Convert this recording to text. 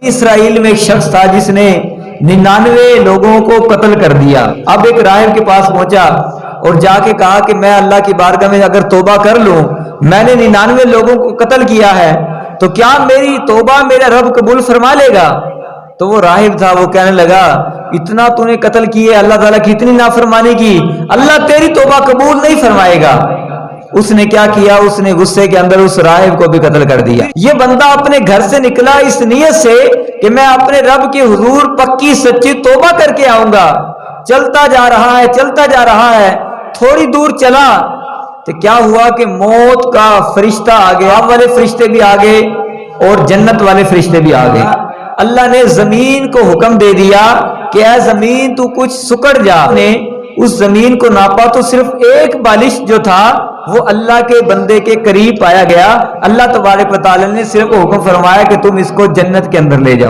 اسرائیل میں ایک شخص تھا جس نے 99 لوگوں کو قتل کر دیا۔ اب ایک راہب کے پاس پہنچا اور جا کے کہا کہ میں اللہ کی بارگاہ میں اگر توبہ کر لوں، میں نے 99 لوگوں کو قتل کیا ہے تو کیا میری توبہ میرا رب قبول فرما لے گا؟ تو وہ راہب تھا، وہ کہنے لگا اتنا تو نے قتل کیے، اللہ تعالیٰ کی اتنی نافرمانی کی، اللہ تیری توبہ قبول نہیں فرمائے گا۔ اس نے کیا کیا؟ اس نے غصے کے اندر اس راہب کو بھی قتل کر دیا۔ یہ بندہ اپنے گھر سے نکلا اس نیت سے کہ میں اپنے رب کے حضور پکی سچی توبہ کر کے آؤں گا، چلتا جا رہا ہے، تھوڑی دور چلا تو کیا ہوا کہ موت کا فرشتہ آ گیا، عذاب والے فرشتے بھی آ گئے اور جنت والے فرشتے بھی آ گئے۔ اللہ نے زمین کو حکم دے دیا کہ اے زمین تو کچھ سکڑ جا، نے اس زمین کو ناپا تو صرف ایک بالش جو تھا وہ اللہ کے بندے کے قریب پایا گیا۔ اللہ تبارک و تعالی نے صرف حکم فرمایا کہ تم اس کو جنت کے اندر لے جاؤ۔